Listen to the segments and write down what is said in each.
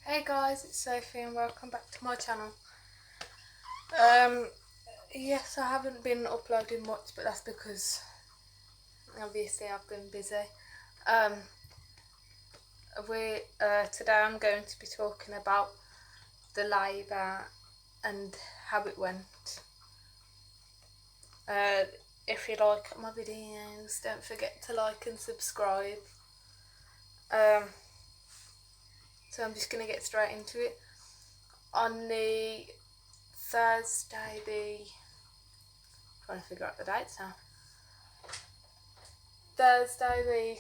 Hey guys, it's Sophie and welcome back to my channel. Yes, I haven't been uploading much, but that's because obviously I've been busy. Today I'm going to be talking about the Labour and how it went. If you like my videos, don't forget to like and subscribe. So I'm just going to get straight into it. On the Thursday, trying to figure out the dates now. Thursday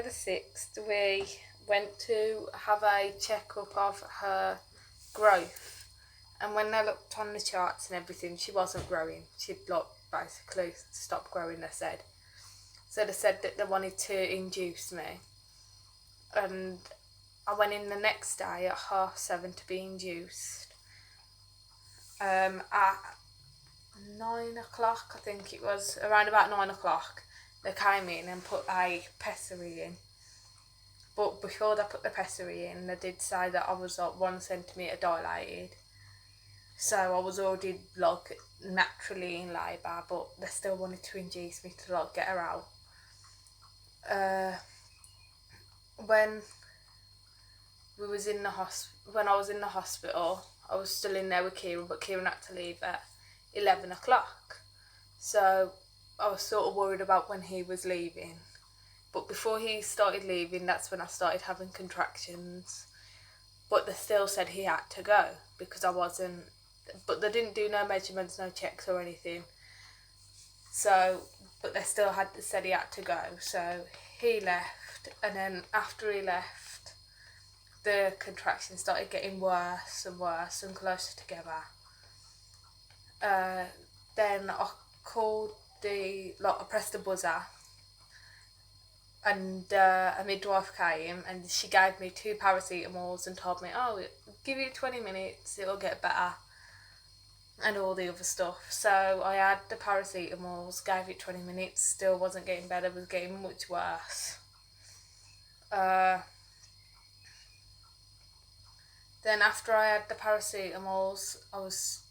the 6th, we went to have a check-up of her growth, and when they looked on the charts and everything, she wasn't growing. She'd basically stopped growing, they said. So they said that they wanted to induce me, and I went in the next day at 7:30 to be induced. At 9 o'clock, I think it was, around about 9 o'clock, they came in and put a pessary in. But before they put the pessary in, they did say that I was 1 centimetre dilated. So I was already naturally in labour, but they still wanted to induce me to get her out. When I was in the hospital, I was still in there with Kieran, but Kieran had to leave at 11 o'clock. So I was sort of worried about when he was leaving. But before he started leaving, that's when I started having contractions. But they still said he had to go because I wasn't, but they didn't do no measurements, no checks or anything. So, but they still said he had to go. So he left, and then after he left, the contractions started getting worse and worse and closer together. Then I called I pressed the buzzer, and a midwife came and she gave me 2 paracetamols and told me, oh, give it 20 minutes, it'll get better, and all the other stuff. So I had the paracetamols, gave it 20 minutes, still wasn't getting better, was getting much worse. Then after I had the paracetamols, I was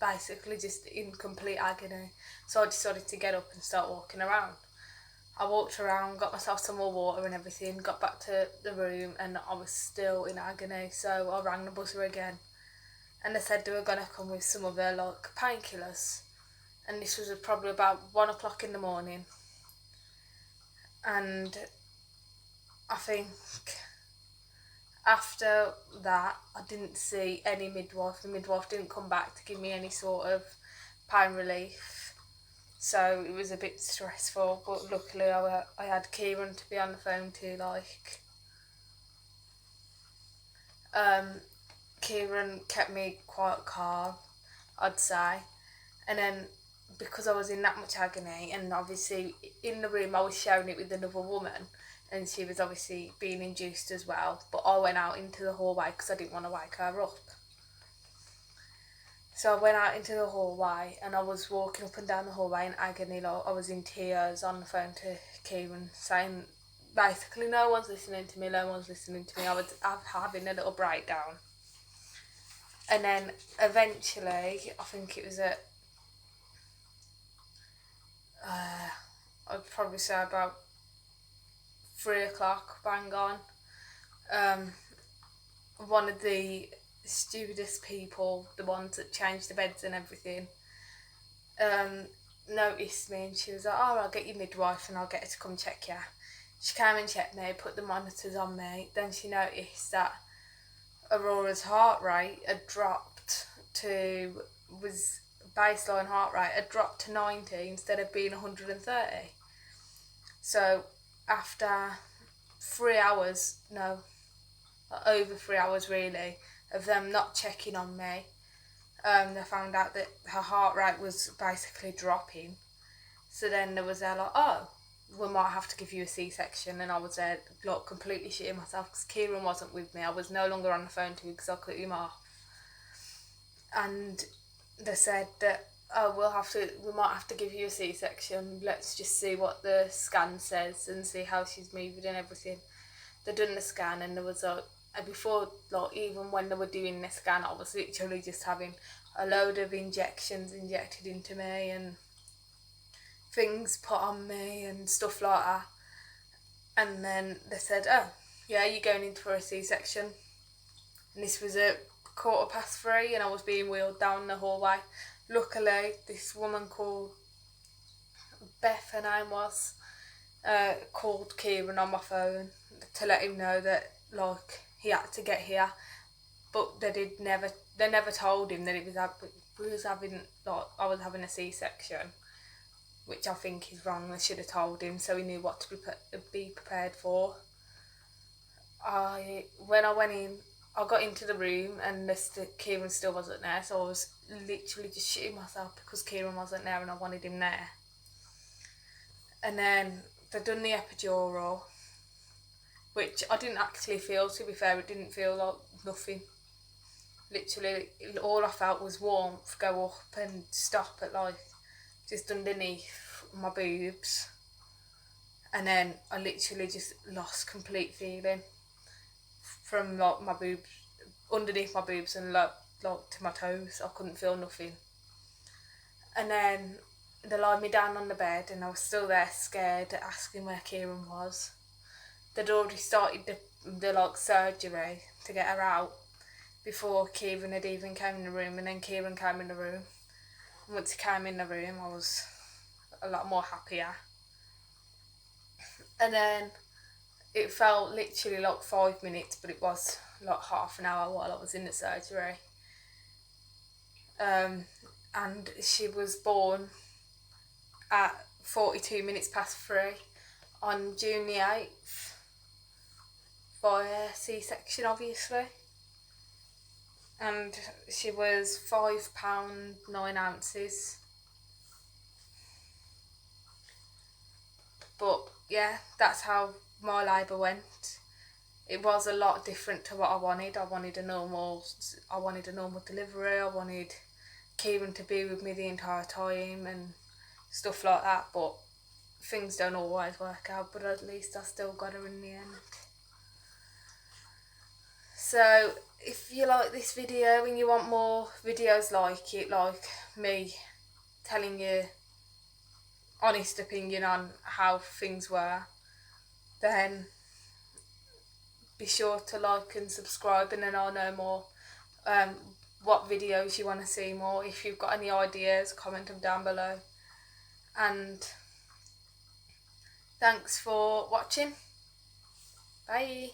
basically just in complete agony. So I decided to get up and start walking around. I walked around, got myself some more water and everything, got back to the room, and I was still in agony. So I rang the buzzer again, and they said they were going to come with some of their painkillers. And this was probably about 1 o'clock in the morning. And I think after that, I didn't see any midwife. The midwife didn't come back to give me any sort of pain relief. So it was a bit stressful, but luckily I had Kieran to be on the phone to. Kieran kept me quite calm, I'd say. And then because I was in that much agony, and obviously in the room I was sharing it with another woman, and she was obviously being induced as well, but I went out into the hallway because I didn't want to wake her up. So I went out into the hallway, and I was walking up and down the hallway in agony. I was in tears on the phone to Kieran, saying basically, no one's listening to me, I was having a little breakdown. And then eventually, I think it was at I'd probably say about 3 o'clock, bang on, one of the stewardess people, the ones that changed the beds and everything, noticed me, and she was like, oh, I'll get your midwife and I'll get her to come check you. She came and checked me, put the monitors on me. Then she noticed that Aurora's heart rate had dropped baseline heart rate had dropped to 90 instead of being 130. So after 3 hours, over 3 hours really, of them not checking on me, they found out that her heart rate was basically dropping. So then there was oh, we might have to give you a C-section. And I was there completely shitting myself because Kieran wasn't with me. I was no longer on the phone to him because I cut him off. And they said that oh, we might have to give you a C-section. Let's just see what the scan says and see how she's moving and everything. They done the scan and there was before, like, even when they were doing the scan, I was literally just having a load of injections injected into me and things put on me and stuff like that. And then they said, oh, yeah, you're going in for a C-section. And this was at 3:15 and I was being wheeled down the hallway. Luckily, this woman called Beth, her name was, called Kieran on my phone to let him know that, like, he had to get here. But they never told him that I was having a C-section, which I think is wrong. They should have told him so he knew what to be prepared for. When I went in, I got into the room and Kieran still wasn't there, so I was literally just shitting myself because Kieran wasn't there and I wanted him there. And then they'd done the epidural, which I didn't actually feel, to be fair. It didn't feel like nothing. Literally, all I felt was warmth go up and stop at, like, just underneath my boobs. And then I literally just lost complete feeling from, like, my boobs, underneath my boobs and, like to my toes. I couldn't feel nothing. And then they laid me down on the bed and I was still there scared, asking where Kieran was. They'd already started the like surgery to get her out before Kieran had even come in the room, and then Kieran came in the room. And once he came in the room, I was a lot more happier. And then it felt literally like 5 minutes, but it was like half an hour while I was in the surgery. And she was born at 3:42 on June the 8th via C-section, obviously. And she was £5 9 ounces. But yeah, that's how my labour went. It was a lot different to what I wanted. I wanted a normal delivery. I wanted Kieran to be with me the entire time and stuff like that, but things don't always work out, but at least I still got her in the end. So if you like this video and you want more videos like it, like me telling you honest opinion on how things were, then be sure to like and subscribe, and then I'll know more what videos you want to see more. If you've got any ideas, comment them down below. And thanks for watching. Bye.